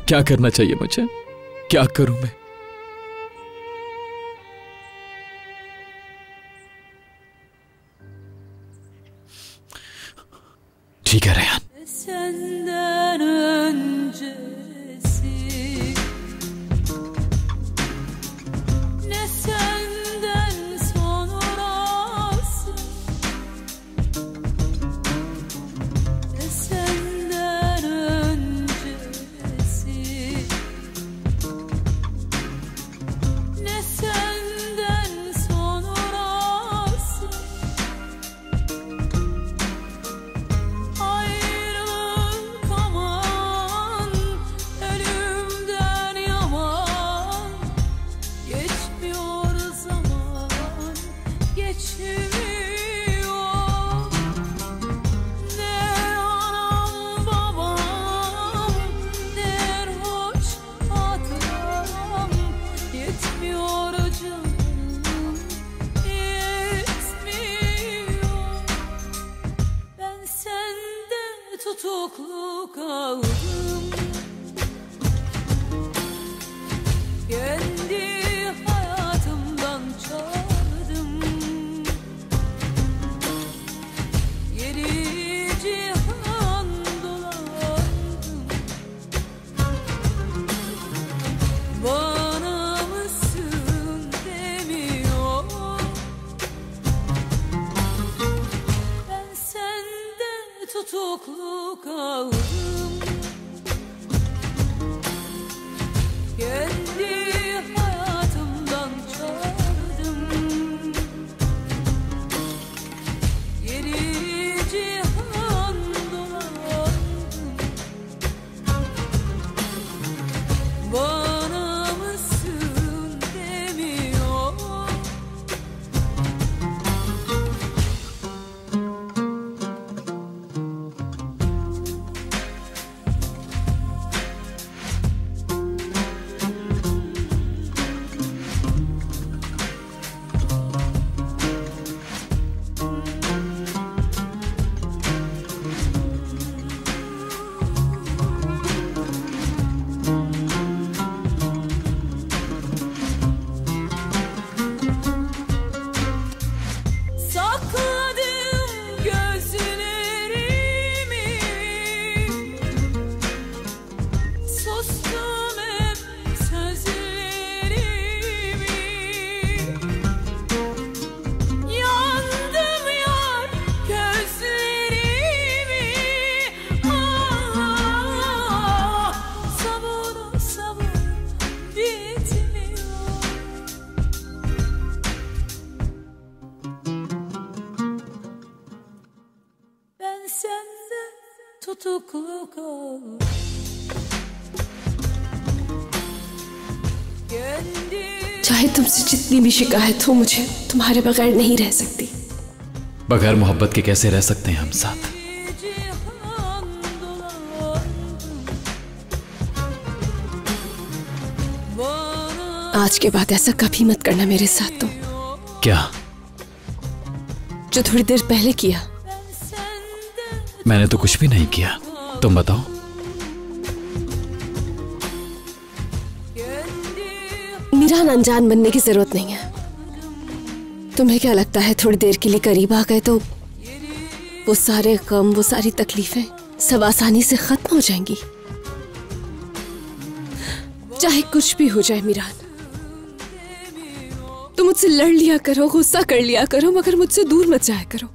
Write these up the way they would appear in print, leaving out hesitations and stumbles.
क्या करना चाहिए मुझे? क्या करूं मैं? ठीक है Rehan. Senden öncesi ne senden sonrası ne senden öncesi ne senden sonrası ayrılık aman ölümden yaman geçmiyor zaman geçmiyor ne anam babam ne hoş hatıram yetmiyor canım yetmiyor ben sende tutuklu kaldım kendi hayatımdan çaldım yedi cihan dolandım bana mısın demiyor ben sende tutuklu kaldım kendi hayatımdan çaldım yedi cihan dolandım bana mısın demiyor sakladım gözlerimi sustum hep sözlerimi yandım yar gözlerimi sabır sabır bitmiyor ben sende tutuklu kaldım kendi चाहे तुमसे जितनी भी शिकायत हो मुझे तुम्हारे बगैर नहीं रह सकती। बगैर मोहब्बत के कैसे रह सकते हैं हम साथ? cihan dolandım bana आज के बाद ऐसा कभी मत करना मेरे साथ तुम, क्या? जो थोड़ी देर पहले किया। मैंने तो कुछ भी नहीं किया, तुम बताओ। मीरान, अनजान बनने की जरूरत नहीं है। तुम्हें क्या लगता है थोड़ी देर के लिए करीब आ गए तो वो सारे गम, वो सारी तकलीफें सब आसानी से खत्म हो जाएंगी? चाहे कुछ भी हो जाए मीरान, तुम मुझसे लड़ लिया करो, गुस्सा कर लिया करो, मगर मुझसे दूर मत जाया करो।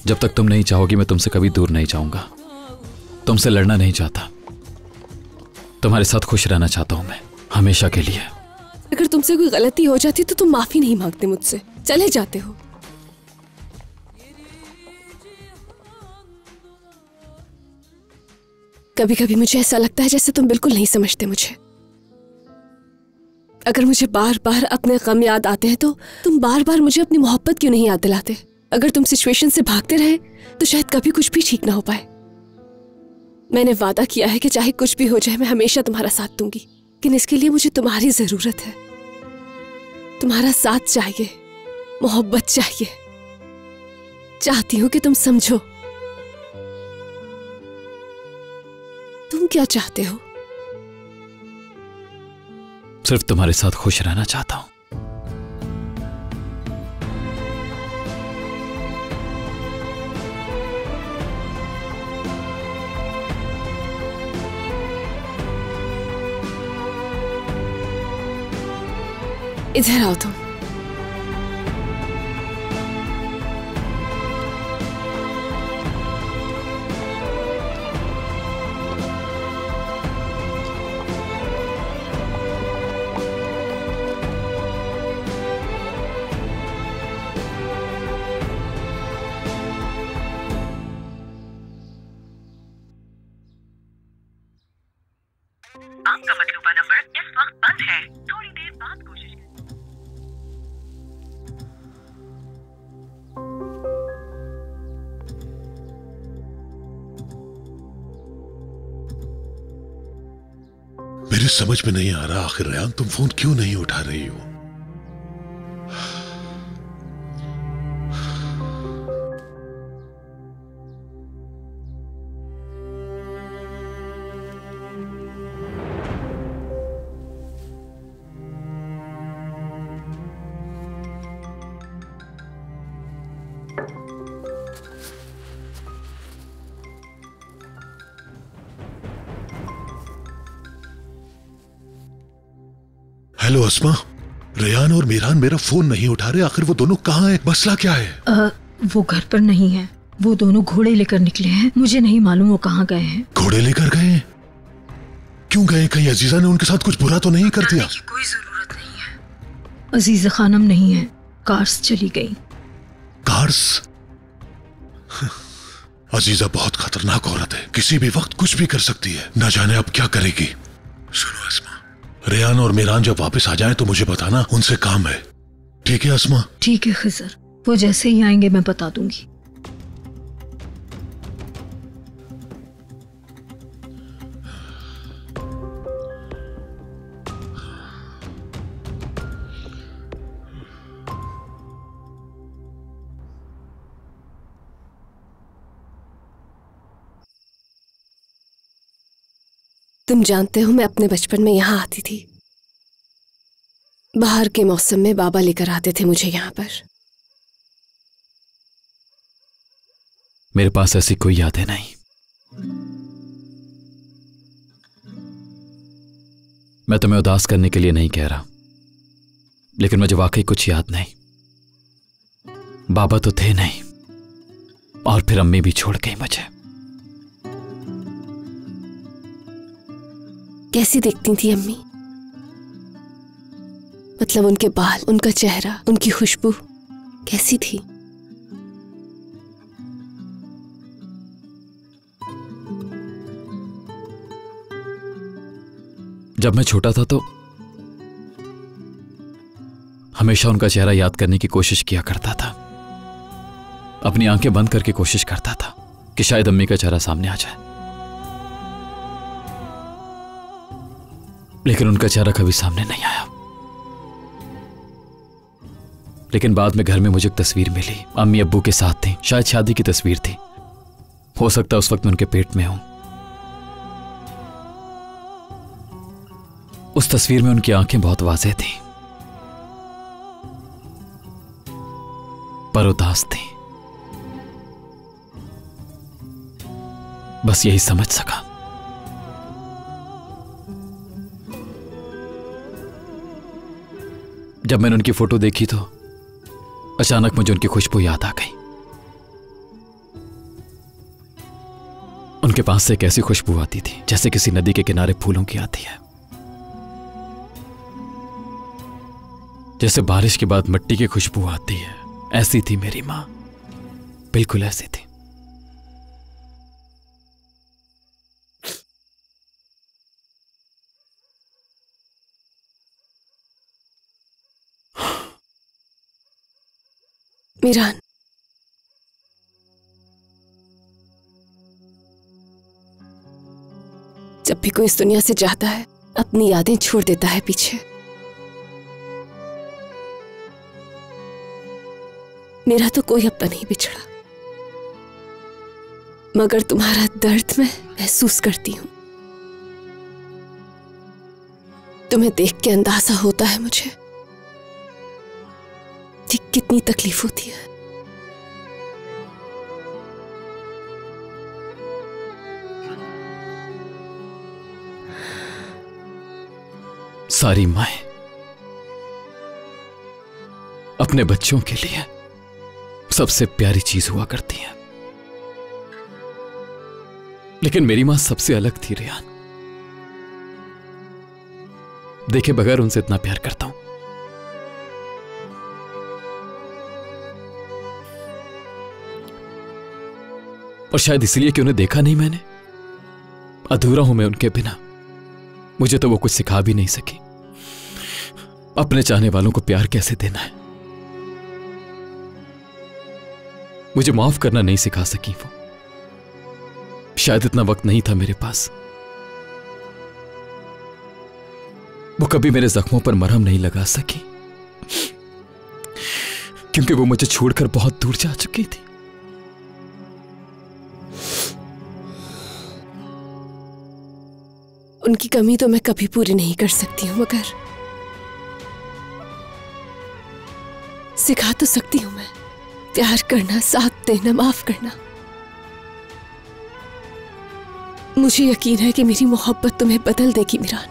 जब तक तुम नहीं चाहोगी मैं तुमसे कभी दूर नहीं जाऊंगा। तुमसे लड़ना नहीं चाहता, तुम्हारे साथ खुश रहना चाहता हूं मैं, हमेशा के लिए। अगर तुमसे कोई गलती हो जाती तो तुम माफी नहीं मांगते मुझसे, चले जाते हो। कभी कभी मुझे ऐसा लगता है जैसे तुम बिल्कुल नहीं समझते मुझे। अगर मुझे बार बार अपने गम याद आते हैं तो तुम बार बार मुझे अपनी मोहब्बत क्यों नहीं याद दिलाते? अगर तुम सिचुएशन से भागते रहे तो शायद कभी कुछ भी ठीक ना हो पाए। मैंने वादा किया है कि चाहे कुछ भी हो जाए मैं हमेशा तुम्हारा साथ दूंगी, लेकिन इसके लिए मुझे तुम्हारी जरूरत है। तुम्हारा साथ चाहिए, मोहब्बत चाहिए। चाहती हूं कि तुम समझो। तुम क्या चाहते हो? सिर्फ तुम्हारे साथ खुश रहना चाहता हूं। इधर आओ तुम। आपका मतलूबा नंबर इस वक्त बंद है, थोड़ी देर बाद कोशिश करें। मेरी समझ में नहीं आ रहा, आखिर रेहान तुम फोन क्यों नहीं उठा रही हो? हेलो अस्मा, रेहान और मीरान मेरा फोन नहीं उठा रहे, आखिर वो दोनों कहाँ हैं? मसला क्या है? वो घर पर नहीं है, वो दोनों घोड़े लेकर निकले हैं, मुझे नहीं मालूम वो कहाँ गए हैं। घोड़े लेकर गए? क्यों गए? कहीं अजीजा ने उनके साथ कुछ बुरा तो नहीं कर दिया? की कोई जरूरत नहीं है। अजीजा खानम नहीं है, कार्स चली गई। कार्स? अजीजा बहुत खतरनाक औरत है, किसी भी वक्त कुछ भी कर सकती है, न जाने अब क्या करेगी। सुनो अस्मा, रेहान और मीरान जब वापस आ जाएं तो मुझे बताना, उनसे काम है। ठीक है अस्मा? ठीक है खिजर, वो जैसे ही आएंगे मैं बता दूंगी। तुम जानते हो मैं अपने बचपन में यहाँ आती थी। बाहर के मौसम में बाबा लेकर आते थे मुझे यहाँ पर। मेरे पास ऐसी कोई यादें नहीं। मैं तुम्हें उदास करने के लिए नहीं कह रहा, लेकिन मुझे वाकई कुछ याद नहीं। बाबा तो थे नहीं, और फिर अम्मी भी छोड़ गई मुझे। कैसी दिखती थी अम्मी? मतलब उनके बाल, उनका चेहरा, उनकी खुशबू कैसी थी? जब मैं छोटा था तो हमेशा उनका चेहरा याद करने की कोशिश किया करता था। अपनी आंखें बंद करके कोशिश करता था कि शायद अम्मी का चेहरा सामने आ जाए, लेकिन उनका चेहरा कभी सामने नहीं आया। लेकिन बाद में घर में मुझे एक तस्वीर मिली, अम्मी अब्बू के साथ थी, शायद शादी की तस्वीर थी। हो सकता है उस वक्त मैं उनके पेट में हूं। उस तस्वीर में उनकी आंखें बहुत वाज़ेह थी, पर उदास थी। बस यही समझ सका। जब मैंने उनकी फोटो देखी तो अचानक मुझे उनकी खुशबू याद आ गई। उनके पास से एक ऐसी खुशबू आती थी जैसे किसी नदी के किनारे फूलों की आती है, जैसे बारिश के बाद मिट्टी की खुशबू आती है। ऐसी थी मेरी मां, बिल्कुल ऐसी थी। मीरान, जब भी कोई इस दुनिया से जाता है अपनी यादें छोड़ देता है पीछे। मेरा तो कोई अब नहीं बिछड़ा, मगर तुम्हारा दर्द मैं महसूस करती हूं। तुम्हें देख के अंदाजा होता है मुझे कि कितनी तकलीफ होती है। सारी माएं अपने बच्चों के लिए सबसे प्यारी चीज हुआ करती हैं, लेकिन मेरी मां सबसे अलग थी रेहान। देखे बगैर उनसे इतना प्यार करता हूं। और शायद इसलिए कि उन्हें देखा नहीं मैंने, अधूरा हूं मैं उनके बिना। मुझे तो वो कुछ सिखा भी नहीं सकी अपने चाहने वालों को प्यार कैसे देना है। मुझे माफ करना नहीं सिखा सकी वो। शायद इतना वक्त नहीं था मेरे पास। वो कभी मेरे जख्मों पर मरहम नहीं लगा सकी, क्योंकि वो मुझे छोड़कर बहुत दूर जा चुकी थी। उनकी कमी तो मैं कभी पूरी नहीं कर सकती हूं, मगर सिखा तो सकती हूं मैं प्यार करना, साथ देना, माफ करना। मुझे यकीन है कि मेरी मोहब्बत तुम्हें बदल देगी मीरान।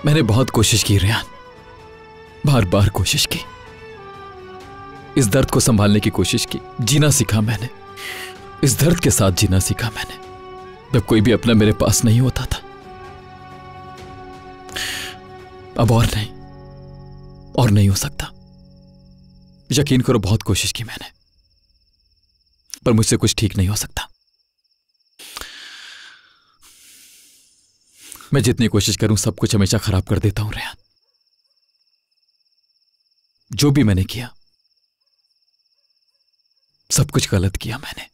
मैंने बहुत कोशिश की रेहान, बार बार कोशिश की। इस दर्द को संभालने की कोशिश की, जीना सीखा मैंने। इस दर्द के साथ जीना सीखा मैंने, जब कोई भी अपना मेरे पास नहीं होता था। अब और नहीं हो सकता। यकीन करो बहुत कोशिश की मैंने, पर मुझसे कुछ ठीक नहीं हो सकता। मैं जितनी कोशिश करूं सब कुछ हमेशा खराब कर देता हूं रेहान। जो भी मैंने किया सब कुछ गलत किया मैंने।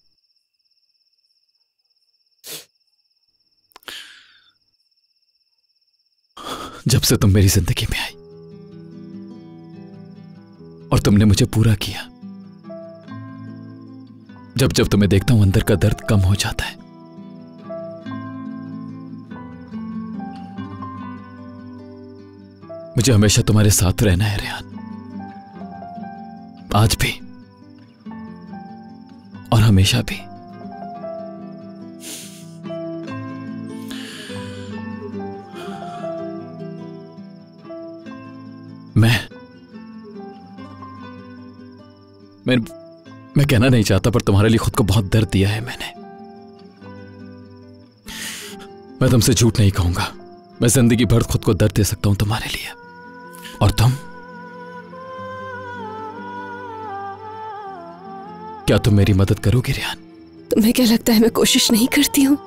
जब से तुम मेरी जिंदगी में आई और तुमने मुझे पूरा किया, जब जब तुम्हें देखता हूं अंदर का दर्द कम हो जाता है। मुझे हमेशा तुम्हारे साथ रहना है रेहान, आज भी और हमेशा भी। मैं कहना नहीं चाहता, पर तुम्हारे लिए खुद को बहुत दर्द दिया है मैंने। मैं तुमसे झूठ नहीं कहूंगा, मैं जिंदगी भर खुद को दर्द दे सकता हूं तुम्हारे लिए। और तुम, क्या तुम मेरी मदद करोगी रेहान? तुम्हें क्या लगता है मैं कोशिश नहीं करती हूं?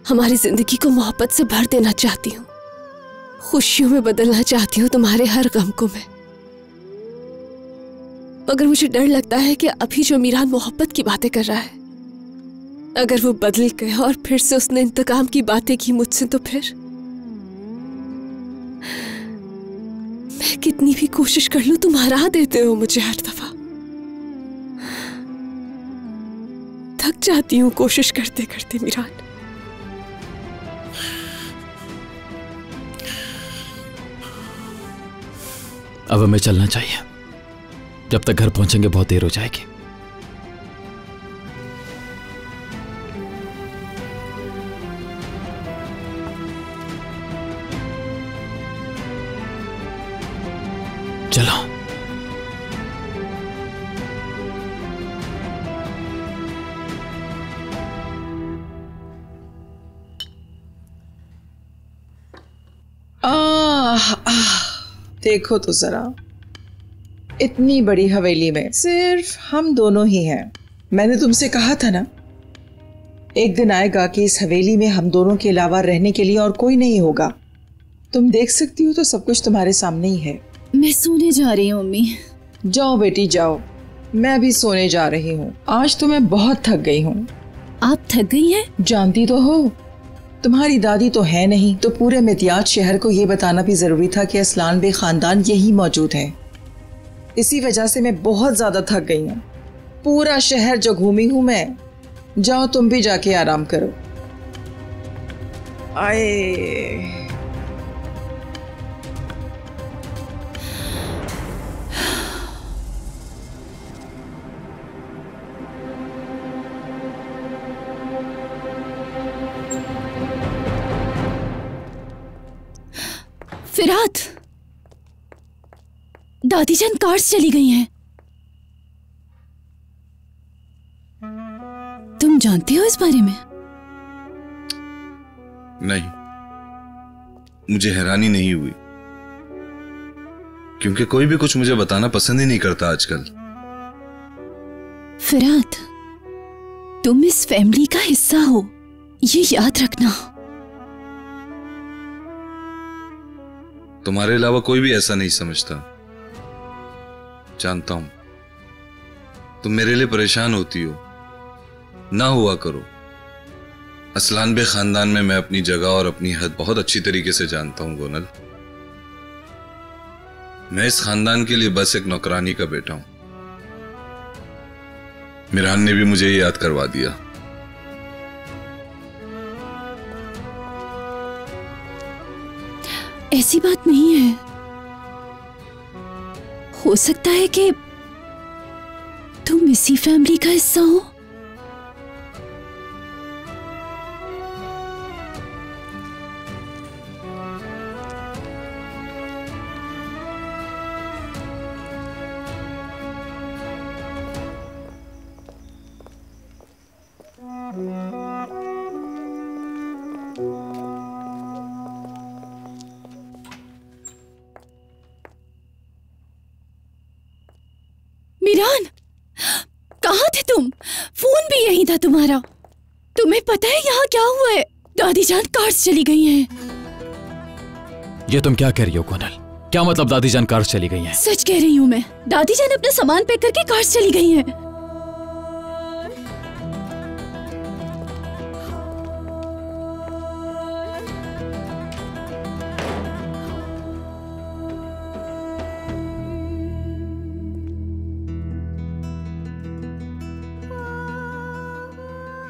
हमारी जिंदगी को मोहब्बत से भर देना चाहती हूं, खुशियों में बदलना चाहती हूं, तुम्हारे हर गम को मैं। मगर मुझे डर लगता है कि अभी जो मीरान मोहब्बत की बातें कर रहा है, अगर वो बदल गए और फिर से उसने इंतकाम की बातें की मुझसे, तो फिर मैं कितनी भी कोशिश कर लूं तुम हरा देते हो मुझे हर दफा। थक जाती हूं कोशिश करते करते मीरान। अब हमें चलना चाहिए, जब तक घर पहुंचेंगे बहुत देर हो जाएगी। चलो। देखो तो जरा, इतनी बड़ी हवेली में सिर्फ हम दोनों ही हैं। मैंने तुमसे कहा था ना, एक दिन आएगा कि इस हवेली में हम दोनों के अलावा रहने के लिए और कोई नहीं होगा। तुम देख सकती हो तो सब कुछ तुम्हारे सामने ही है। मैं सोने जा रही हूँ मम्मी। जाओ बेटी जाओ, मैं भी सोने जा रही हूँ। आज तो मैं बहुत थक गई हूँ। आप थक गई हैं? जानती तो हो, तुम्हारी दादी तो है नहीं, तो पूरे मितियाज शहर को ये बताना भी जरूरी था कि असलान बे खानदान यही मौजूद है। इसी वजह से मैं बहुत ज्यादा थक गई हूँ। पूरा शहर जो घूमी हूं मैं। जाओ तुम भी जाके आराम करो। आए फिरात, दादी जान कार्स चली गई हैं। तुम जानते हो इस बारे में? नहीं, मुझे हैरानी नहीं हुई, क्योंकि कोई भी कुछ मुझे बताना पसंद ही नहीं करता आजकल। फिरात, तुम इस फैमिली का हिस्सा हो, ये याद रखना। तुम्हारे अलावा कोई भी ऐसा नहीं समझता। जानता हूं तुम मेरे लिए परेशान होती हो, ना हुआ करो। असलान बे खानदान में मैं अपनी जगह और अपनी हद बहुत अच्छी तरीके से जानता हूं गोनल। मैं इस खानदान के लिए बस एक नौकरानी का बेटा हूं। मिरान ने भी मुझे ये याद करवा दिया। ऐसी बात नहीं है। हो सकता है कि तुम इसी फैमिली का हिस्सा हो। मिरान, कहाँ थे तुम? फोन भी यहीं था तुम्हारा। तुम्हें पता है यहाँ क्या हुआ है? दादी जान कार्स चली गई हैं। ये तुम क्या कह रही हो कोनल? क्या मतलब दादी जान कार्स चली गई हैं? सच कह रही हूँ मैं। दादी जान अपना सामान पैक करके कार्स चली गई हैं।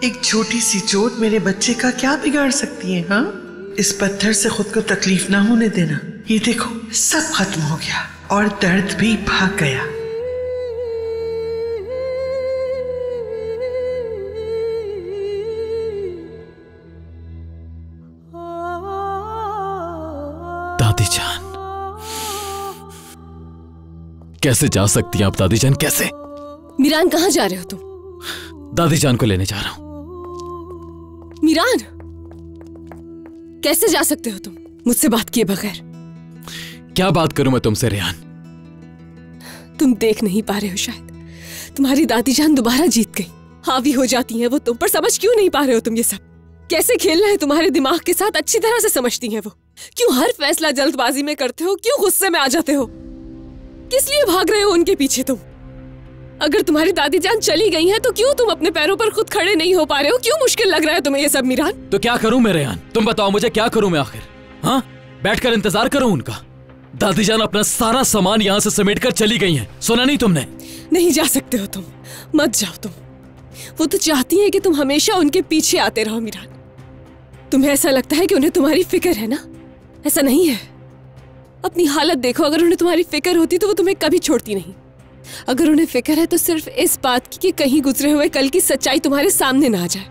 एक छोटी सी चोट मेरे बच्चे का क्या बिगाड़ सकती है? हाँ, इस पत्थर से खुद को तकलीफ ना होने देना। ये देखो, सब खत्म हो गया और दर्द भी भाग गया। दादी जान, कैसे जा सकती हैं आप दादी जान, कैसे? मिरान, कहाँ जा रहे हो तुम? दादी जान को लेने जा रहा हूं। मिरान, कैसे जा सकते हो तुम मुझसे बात किए बगैर? क्या बात करूं मैं तुमसे रेहान? तुम देख नहीं पा रहे हो शायद। तुम्हारी दादी जान दोबारा जीत गई। हावी हो जाती हैं वो तुम पर। समझ क्यों नहीं पा रहे हो तुम ये सब? कैसे खेलना है तुम्हारे दिमाग के साथ अच्छी तरह से समझती हैं वो। क्यों हर फैसला जल्दबाजी में करते हो? क्यों गुस्से में आ जाते हो? किस लिए भाग रहे हो उनके पीछे तुम? अगर तुम्हारी दादी जान चली गई हैं तो क्यों तुम अपने पैरों पर खुद खड़े नहीं हो पा रहे हो? क्यों मुश्किल लग रहा है तुम्हें ये सब मिरान? तो क्या करूं मैं रेहान? तुम बताओ मुझे, क्या करूं मैं आखिर? हाँ, बैठकर इंतजार करूं उनका? दादी जान अपना सारा सामान यहाँ से समेट कर चली गई हैं। सुना नहीं तुमने? नहीं जा सकते हो तुम, मत जाओ तुम। वो तो चाहती है कि तुम हमेशा उनके पीछे आते रहो मिरान। तुम्हें ऐसा लगता है कि उन्हें तुम्हारी फिक्र है ना? ऐसा नहीं है। अपनी हालत देखो, अगर उन्हें तुम्हारी फिक्र होती तो वो तुम्हें कभी छोड़ती नहीं। अगर उन्हें फिक्र है तो सिर्फ इस बात की कि कहीं गुजरे हुए कल की सच्चाई तुम्हारे सामने ना आ जाए।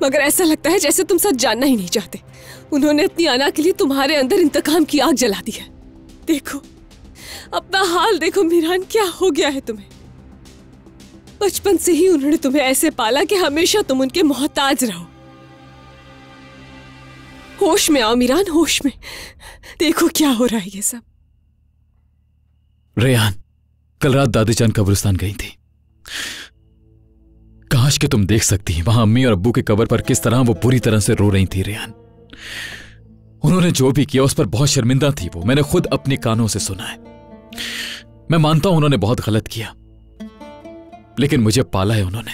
मगर ऐसा लगता है जैसे तुम सच जानना ही नहीं चाहते। उन्होंने अपनी अना के लिए तुम्हारे अंदर इंतकाम की आग जला दी है। देखो, अपना हाल देखो मिरान, क्या हो गया है तुम्हें? बचपन से ही उन्होंने तुम्हें ऐसे पाला कि हमेशा तुम उनके मोहताज रहो। होश में आओ मिरान, होश में। देखो क्या हो रहा है ये सब। रेहान, कल रात दादी जान कब्रिस्तान गई थी। काश कि तुम देख सकती, वहां अम्मी और अब्बू की कब्र पर किस तरह वो पूरी तरह से रो रही थी रेहान। उन्होंने जो भी किया उस पर बहुत शर्मिंदा थी वो। मैंने खुद अपने कानों से सुना है। मैं मानता हूं उन्होंने बहुत गलत किया, लेकिन मुझे पाला है उन्होंने।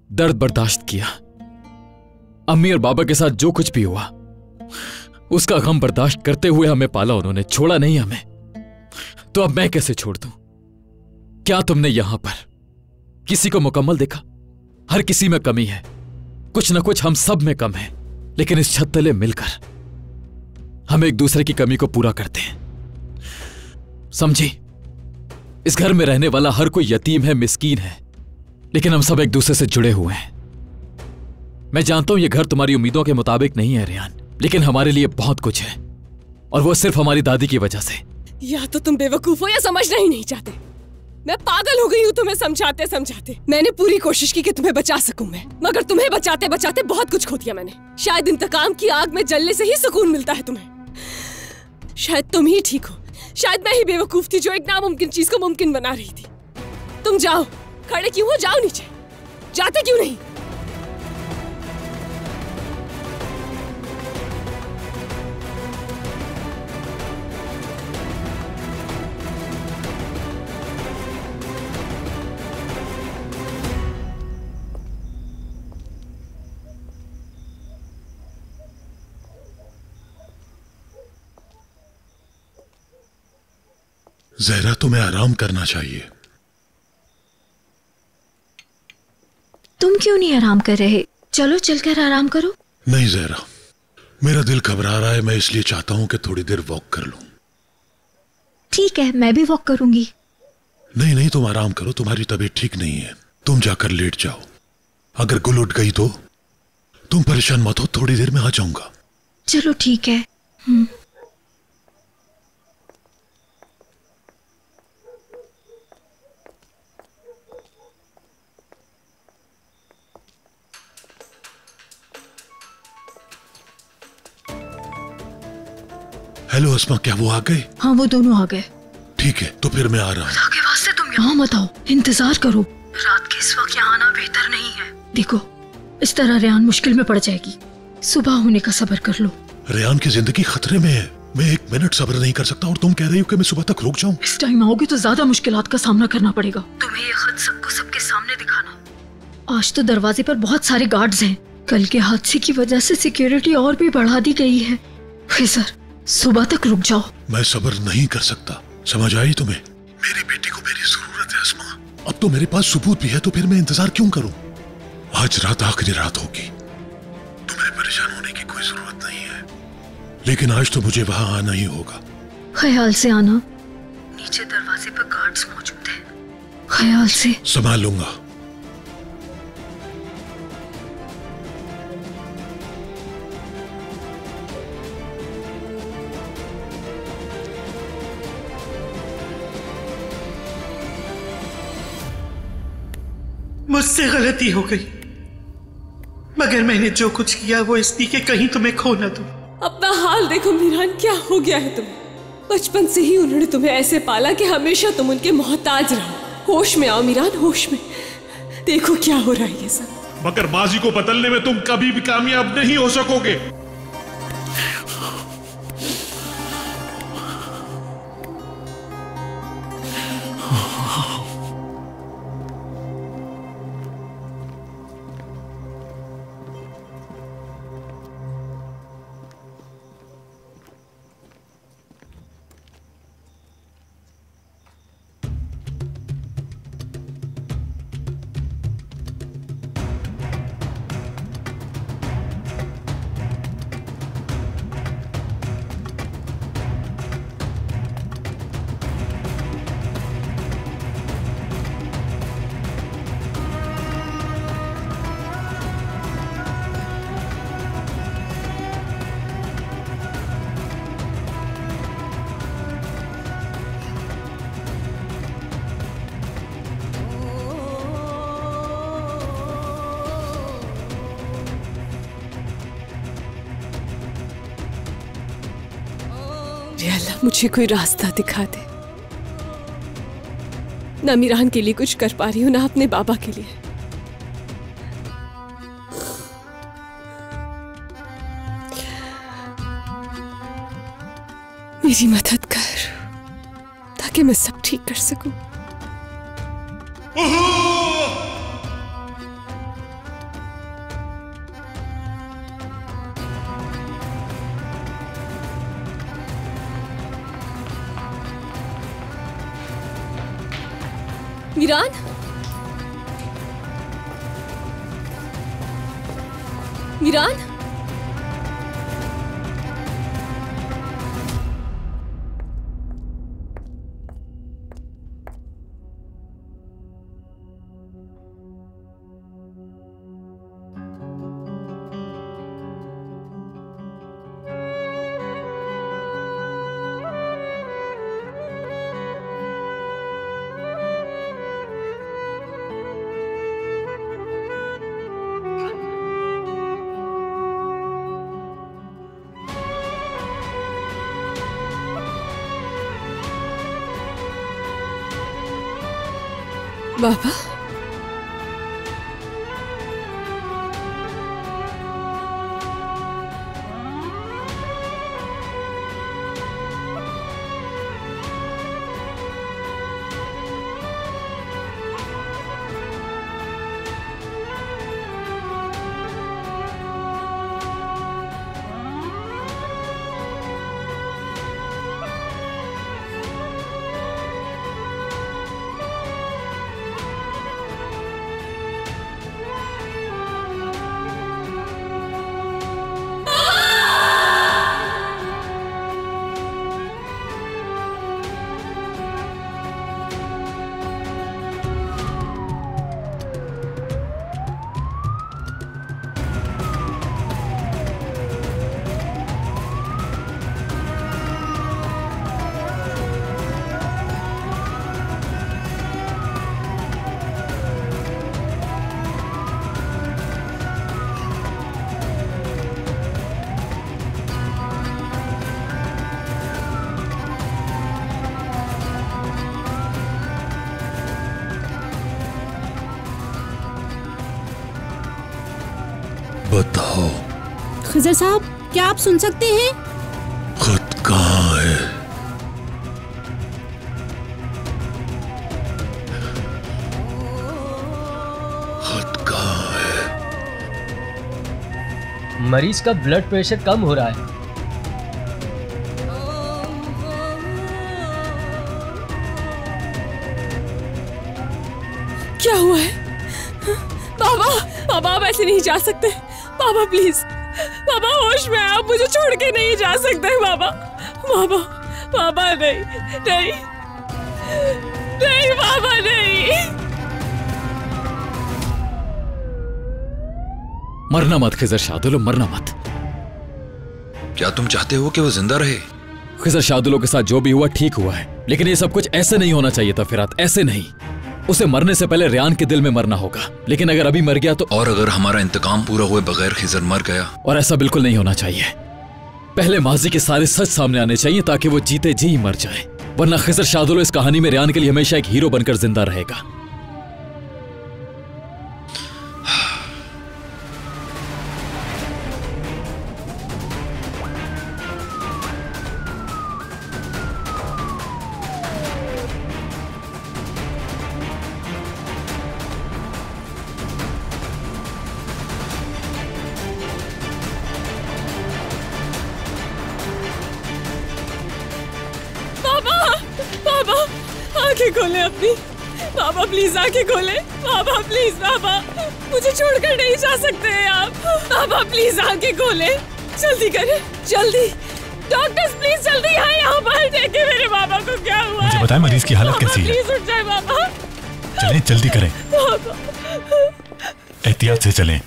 दर्द बर्दाश्त किया। अम्मी और बाबा के साथ जो कुछ भी हुआ उसका गम बर्दाश्त करते हुए हमें पाला उन्होंने, छोड़ा नहीं हमें। तो अब मैं कैसे छोड़ दूं? क्या तुमने यहां पर किसी को मुकम्मल देखा? हर किसी में कमी है, कुछ ना कुछ हम सब में कम है, लेकिन इस छत तले मिलकर हम एक दूसरे की कमी को पूरा करते हैं। समझी? इस घर में रहने वाला हर कोई यतीम है, मिस्कीन है, लेकिन हम सब एक दूसरे से जुड़े हुए हैं। मैं जानता हूं यह घर तुम्हारी उम्मीदों के मुताबिक नहीं है रेहान, लेकिन हमारे लिए बहुत कुछ है, और वो सिर्फ हमारी दादी की वजह से। या तो तुम बेवकूफ हो या समझना ही नहीं चाहते। मैं पागल हो गई हूँ तुम्हें समझाते समझाते। मैंने पूरी कोशिश की कि तुम्हें बचा सकूं मैं, मगर तुम्हें बचाते बचाते बहुत कुछ खो दिया मैंने। शायद इंतकाम की आग में जलने से ही सुकून मिलता है तुम्हें। शायद तुम ही ठीक हो, शायद मैं ही बेवकूफ थी जो एक नामुमकिन चीज को मुमकिन बना रही थी। तुम जाओ, खड़े क्यों हो? जाओ नीचे, जाते क्यों नहीं? जहरा, तुम्हें आराम करना चाहिए। तुम क्यों नहीं आराम कर रहे? चलो चलकर आराम करो। नहीं जहरा, मेरा दिल घबरा रहा है, मैं इसलिए चाहता हूं कि थोड़ी देर वॉक कर लूं। ठीक है, मैं भी वॉक करूंगी। नहीं नहीं, तुम आराम करो, तुम्हारी तबीयत ठीक नहीं है, तुम जाकर लेट जाओ। अगर गुल उठ गई तो तुम परेशान मत हो, थोड़ी देर में आ जाऊंगा। चलो ठीक है। हेलो अस्मा, क्या वो आ गए? हाँ, वो दोनों आ गए। ठीक है, तो फिर मैं आ रहा हूँ। आगे वास्ते तुम यहाँ मत आओ, इंतजार करो। रात के इस वक्त यहाँ आना बेहतर नहीं है। देखो, इस तरह रेहान मुश्किल में पड़ जाएगी। सुबह होने का सब्र कर लो। रेहान की जिंदगी खतरे में है, मैं 1 मिनट सब्र नहीं कर सकता, और तुम कह रही हो कि मैं सुबह तक रुक जाऊं? इस टाइम आओगे तो ज्यादा मुश्किलात का सामना करना पड़ेगा। तुम्हें ये खत सबको सबके सामने दिखाना। आज तो दरवाजे पर बहुत सारे गार्ड्स हैं। कल के हादसे की वजह से सिक्योरिटी और भी बढ़ा दी गई है। खैसर, सुबह तक रुक जाओ। मैं सब्र नहीं कर सकता, समझ आई तुम्हें? मेरी बेटी को मेरी जरूरत है अस्मा। अब तो मेरे पास सबूत भी है, तो फिर मैं इंतजार क्यों करूं? आज रात आखिरी रात होगी, तुम्हें परेशान होने की कोई जरूरत नहीं है, लेकिन आज तो मुझे वहां आना ही होगा। ख्याल से आना, नीचे दरवाजे पर गार्ड्स मौजूद हैं। ख्याल से। संभाल लूंगा। मुझसे गलती हो गई, मगर मैंने जो कुछ किया वो इसलिए कि कहीं तुम्हें खो ना दूं। अपना हाल देखो मीरान, क्या हो गया है तुम्हें? बचपन से ही उन्होंने तुम्हें ऐसे पाला कि हमेशा तुम उनके मोहताज रहो। होश में आओ मीरान, होश में। देखो क्या हो रहा है ये सब। मगर माजी को बदलने में तुम कभी भी कामयाब नहीं हो सकोगे। अल्लाह, मुझे कोई रास्ता दिखा दे। ना मीरान के लिए कुछ कर पा रही हूँ, ना अपने बाबा के लिए। मेरी मदद कर ताकि मैं सब ठीक कर सकूं। मीरान, मीरान, बाबा, बताओ खिजर साहब, क्या आप सुन सकते हैं? खत कहाँ है? खत कहाँ है? मरीज का ब्लड प्रेशर कम हो रहा है। क्या हुआ है? बाबा, बाबा आप ऐसे नहीं जा सकते। बाबा प्लीज, बाबा होश में आप मुझे छोड़ के नहीं जा सकते। बाबा, बाबा, बाबा नहीं, नहीं, नहीं बाबा नहीं। मरना मत खिजर शादुलो, मरना मत। क्या तुम चाहते हो कि वो जिंदा रहे? खिजर शादुलो के साथ जो भी हुआ ठीक हुआ है, लेकिन ये सब कुछ ऐसे नहीं होना चाहिए था फिरात, ऐसे नहीं। उसे मरने से पहले रियान के दिल में मरना होगा, लेकिन अगर अभी मर गया तो। और अगर हमारा इंतकाम पूरा हुए बगैर खिजर मर गया? और ऐसा बिल्कुल नहीं होना चाहिए। पहले माजी के सारे सच सामने आने चाहिए ताकि वो जीते जी ही मर जाए, वरना खिजर शादुलो इस कहानी में रियान के लिए हमेशा एक हीरो बनकर जिंदा रहेगा। आंखें खोले अपनी। बाबा प्लीज आंखें खोले। बाबा प्लीज, बाबा मुझे छोड़कर नहीं जा सकते हैं आप। बाबा प्लीज आंखें खोले, जल्दी करें, जल्दी। डॉक्टर्स प्लीज जल्दी आए यहाँ पर, देखें मेरे बाबा को क्या हुआ। मुझे बताएं मरीज की हालत कैसी है। प्लीज उठ जाए बाबा। चलें, जल्दी करें, बाबा एहतियात से चलें।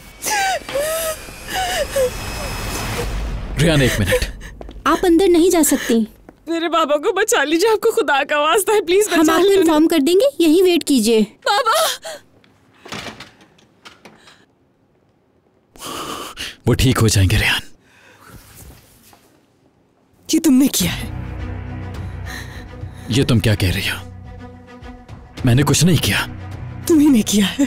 रियान एक मिनट, आप अंदर नहीं जा सकती। मेरे बाबा को बचा लीजिए, आपको खुदा का वास्ता है, प्लीज हम आपको इन्फॉर्म कर देंगे, यही वेट कीजिए। बाबा वो ठीक हो जाएंगे रियान। ये तुमने किया है। ये तुम क्या कह रही हो? मैंने कुछ नहीं किया। तुम्ही ने किया है।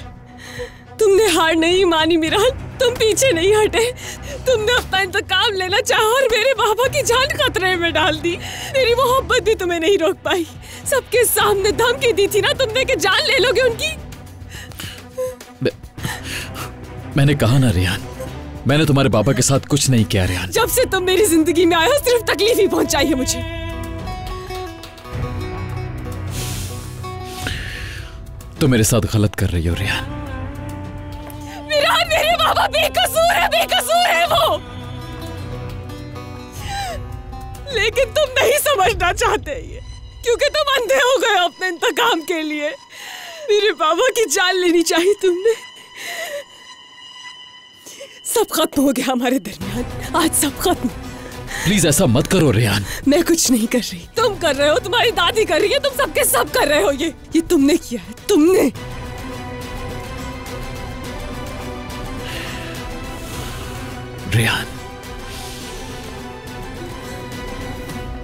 तुमने हार नहीं मानी मीरान, तुम पीछे नहीं हटे। तुमने अपना इंतकाम लेना चाहा और मेरे बाबा की जान खतरे में डाल दी। मेरी मोहब्बत भी तुम्हें नहीं रोक पाई। सबके सामने धमकी दी थी ना तुमने कि जान ले लोगे उनकी। मैंने कहा ना रियान, मैंने तुम्हारे बाबा के साथ कुछ नहीं किया रियान। जब से तुम मेरी जिंदगी में आए हो सिर्फ तकलीफ ही पहुंचाई है मुझे। तुम मेरे साथ गलत कर रही हो रियान। मिरान, मेरे बाबा बेकसूर है वो। लेकिन तुम नहीं समझना चाहते ये, क्योंकि तुम अंधे हो गए अपने इंतकाम के लिए। मेरे बाबा की जान लेनी चाहिए तुमने। सब खत्म हो गया हमारे दरमियान, आज सब खत्म। प्लीज ऐसा मत करो रियान। मैं कुछ नहीं कर रही, तुम कर रहे हो, तुम्हारी दादी कर रही है, तुम सबके सब कर रहे हो। ये तुमने किया है, तुमने। रियान।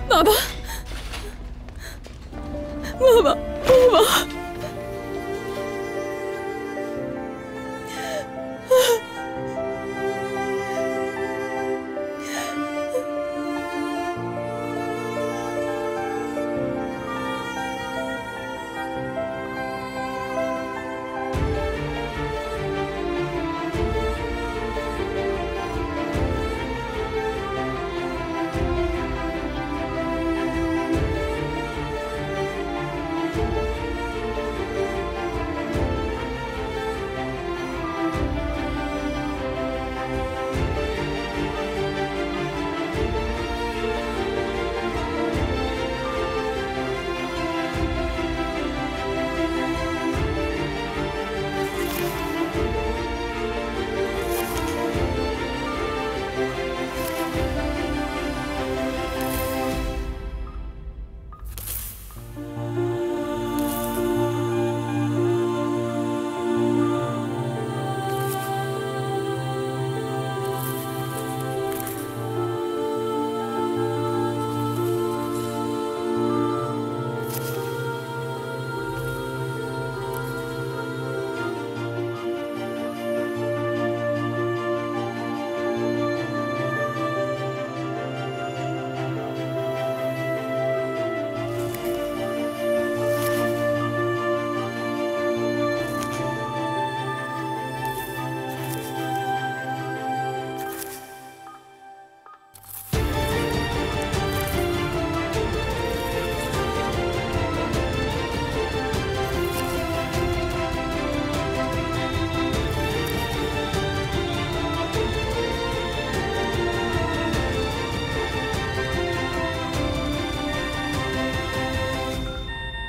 बाबा, बाबा, बाबा।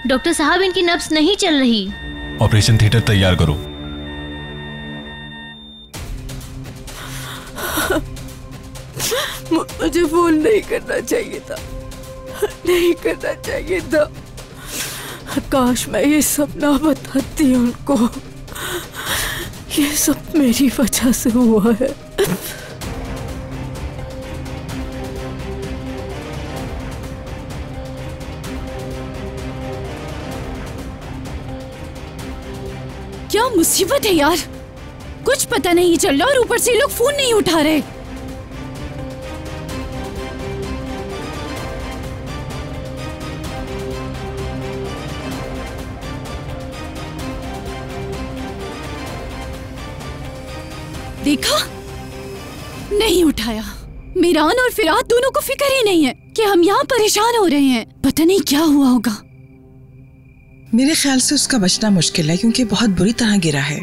डॉक्टर साहब, इनकी नब्ज नहीं चल रही। ऑपरेशन थिएटर तैयार करो। मुझे फोन नहीं करना चाहिए था, नहीं करना चाहिए था। काश मैं ये सब ना बताती उनको। ये सब मेरी वजह से हुआ है। क्या मुसीबत है यार, कुछ पता नहीं चल रहा और ऊपर से लोग फोन नहीं उठा रहे। देखा, नहीं उठाया। मीरान और फिरात दोनों को फिक्र ही नहीं है कि हम यहाँ परेशान हो रहे हैं। पता नहीं क्या हुआ होगा। मेरे ख्याल से उसका बचना मुश्किल है, क्योंकि बहुत बुरी तरह गिरा है।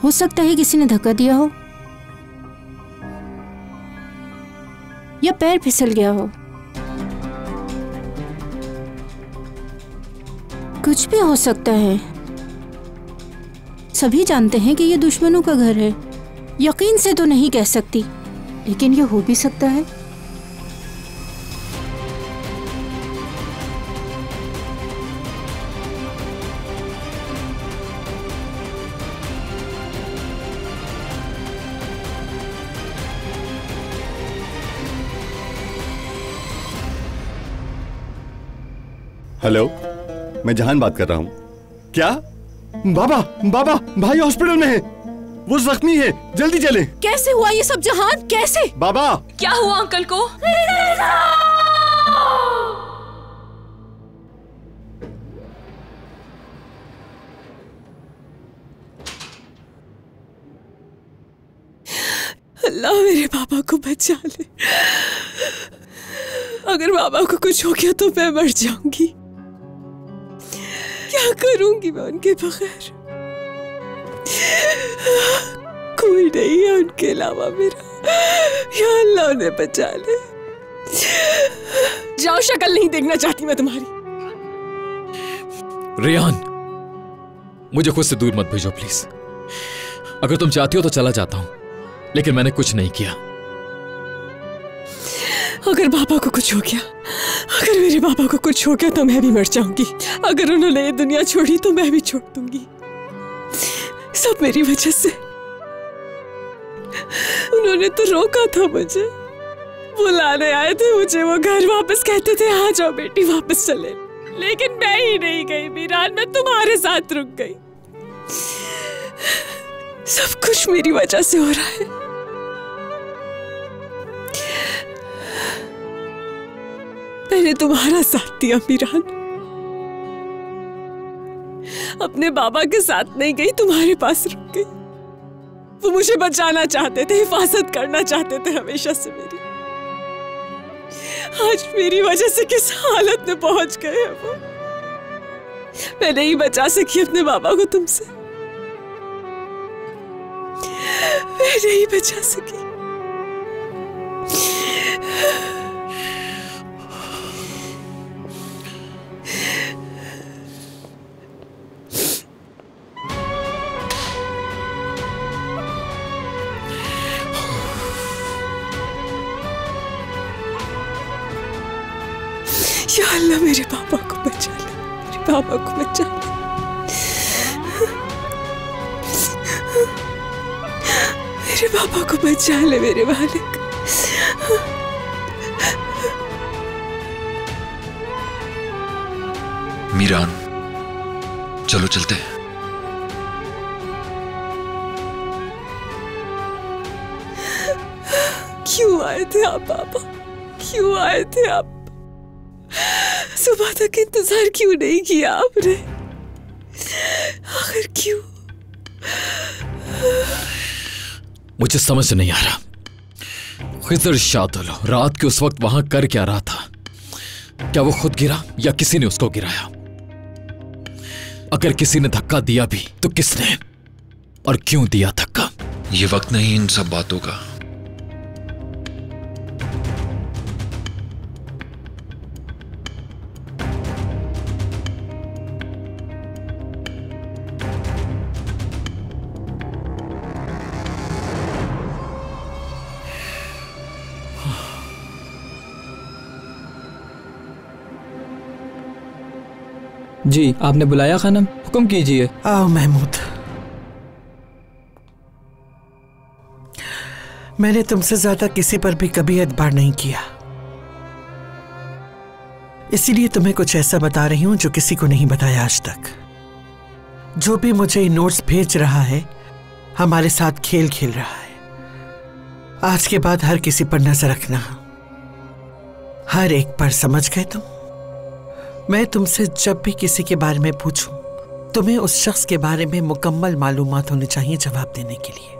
हो सकता है किसी ने धक्का दिया हो या पैर फिसल गया हो। कुछ भी हो सकता है। सभी जानते हैं कि ये दुश्मनों का घर है। यकीन से तो नहीं कह सकती, लेकिन ये हो भी सकता है। हेलो, मैं जहान बात कर रहा हूँ। क्या? बाबा, बाबा, भाई हॉस्पिटल में है, वो जख्मी है, जल्दी चलें। कैसे हुआ ये सब जहान, कैसे? बाबा, क्या हुआ अंकल को? अल्लाह मेरे पापा को बचा ले, अगर बाबा को कुछ हो गया तो मैं मर जाऊंगी। क्या करूंगी मैं उनके बगैर? कोई नहीं है उनके अलावा मेरा। या अल्लाह उन्हें बचा ले। जाओ, शक्ल नहीं देखना चाहती मैं तुम्हारी। रेहान, मुझे खुद से दूर मत भेजो प्लीज। अगर तुम चाहती हो तो चला जाता हूं, लेकिन मैंने कुछ नहीं किया। अगर बाबा को कुछ हो गया, अगर मेरे बाबा को कुछ हो गया तो मैं भी मर जाऊंगी। अगर उन्होंने ये दुनिया छोड़ी तो मैं भी छोड़ दूंगी। सब मेरी वजह से। उन्होंने तो रोका था मुझे, बुलाने आए थे मुझे वो घर वापस, कहते थे आ जाओ बेटी वापस चले, लेकिन मैं ही नहीं गई मीरान, मैं तुम्हारे साथ रुक गई। सब कुछ मेरी वजह से हो रहा है। मैंने तुम्हारा साथ दिया मीरान, अपने बाबा के साथ नहीं गई, तुम्हारे पास रुक गई। वो मुझे बचाना चाहते थे, हिफाजत करना चाहते थे हमेशा से मेरी। आज मेरी वजह से किस हालत में पहुंच गए हैं वो। मैं नहीं बचा सकी अपने बाबा को तुमसे, मैं नहीं बचा सकी। या अल्लाह मेरे पापा को बचा ले, मेरे पापा को बचा ले। मेरे पापा को बचा ले मेरे मालिक। मीरान, चलो चलते हैं। क्यों आए थे आप पापा? क्यों आए थे आप? सुबह तक इंतजार क्यों नहीं किया आपने? आखिर क्यों? मुझे समझ नहीं आ रहा। खिजर शादुल रात के उस वक्त वहां कर क्या रहा था? क्या वो खुद गिरा या किसी ने उसको गिराया? अगर किसी ने धक्का दिया भी तो किसने और क्यों दिया धक्का? ये वक्त नहीं इन सब बातों का। जी, आपने बुलाया खानम? हुक्म कीजिए। आओ महमूद, मैंने तुमसे ज्यादा किसी पर भी कभी एतबार नहीं किया, इसीलिए तुम्हें कुछ ऐसा बता रही हूं जो किसी को नहीं बताया आज तक। जो भी मुझे नोट्स भेज रहा है हमारे साथ खेल खेल रहा है। आज के बाद हर किसी पर नजर रखना, हर एक पर, समझ गए तुम? मैं तुमसे जब भी किसी के बारे में पूछूं, तुम्हें उस शख्स के बारे में मुकम्मल मालूमात होनी चाहिए जवाब देने के लिए।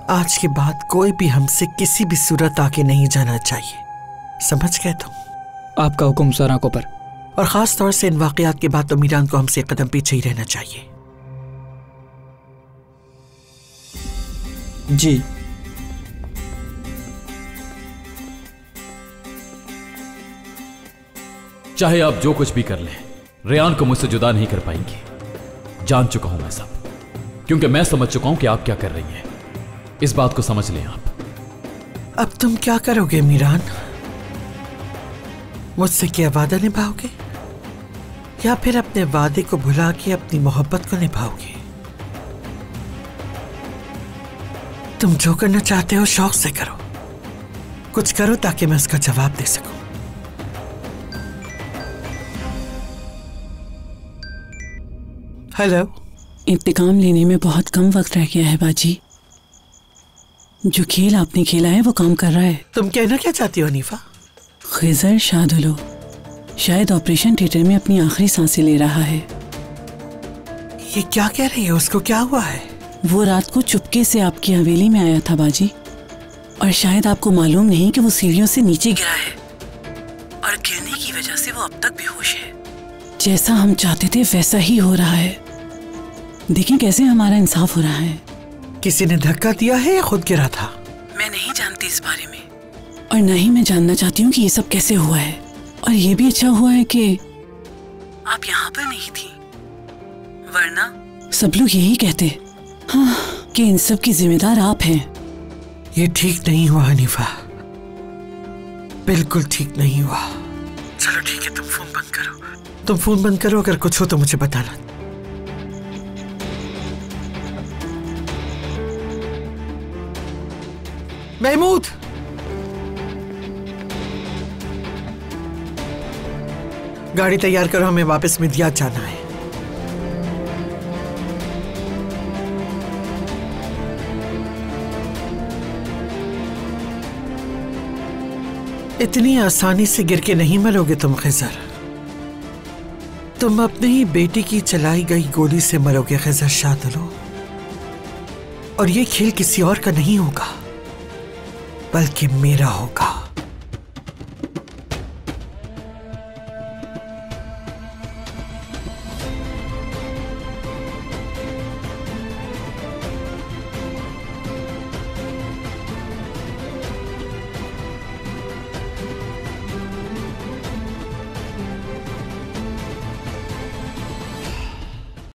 आज के बाद कोई भी हमसे किसी भी सूरत आके नहीं जाना चाहिए, समझ गए तुम? आपका हुक्म सर आंखों पर। और खास तौर से इन वाकयात के बाद तो मीरान को हमसे कदम पीछे ही रहना चाहिए। जी। चाहे आप जो कुछ भी कर लें, रेहान को मुझसे जुदा नहीं कर पाएंगी। जान चुका हूं मैं सब, क्योंकि मैं समझ चुका हूं कि आप क्या कर रही हैं। इस बात को समझ लें आप। अब तुम क्या करोगे मीरान? मुझसे क्या वादा निभाओगे या फिर अपने वादे को भुला के अपनी मोहब्बत को निभाओगे? तुम जो करना चाहते हो शौक से करो, कुछ करो ताकि मैं उसका जवाब दे सकूं। हेलो। इंतकाम लेने में बहुत कम वक्त रह गया है बाजी। जो खेल आपने खेला है वो काम कर रहा है। तुम कहना क्या चाहती हो हनीफा? खिजर शादुलो शायद ऑपरेशन थिएटर में अपनी आखिरी सांसें ले रहा है। ये क्या कह रही है? उसको क्या हुआ है? वो रात को चुपके से आपकी हवेली में आया था बाजी, और शायद आपको मालूम नहीं कि वो सीढ़ियों से नीचे गिरा है। और गिरने की वजह से वो अब तक बेहोश है। जैसा हम चाहते थे वैसा ही हो रहा है। देखें कैसे हमारा इंसाफ हो रहा है। किसी ने धक्का दिया है या खुद गिरा था? मैं नहीं जानती इस बारे में, और न ही मैं जानना चाहती हूँ कि ये सब कैसे हुआ है। और ये भी अच्छा हुआ है कि आप यहाँ पर नहीं थी, वरना सब लोग यही कहते हाँ, कि इन सब की जिम्मेदार आप हैं। ये ठीक नहीं हुआ हनीफा, बिल्कुल ठीक नहीं हुआ। चलो ठीक है, तुम फोन बंद करो। तुम फोन बंद करो, अगर कुछ हो तो मुझे बताना। महमूद, गाड़ी तैयार करो, हमें वापस मिदियात जाना है। इतनी आसानी से गिर के नहीं मरोगे तुम खिज़र। तुम अपने ही बेटी की चलाई गई गोली से मरोगे खिज़र शादुलो। और ये खेल किसी और का नहीं होगा, बल्कि मेरा होगा।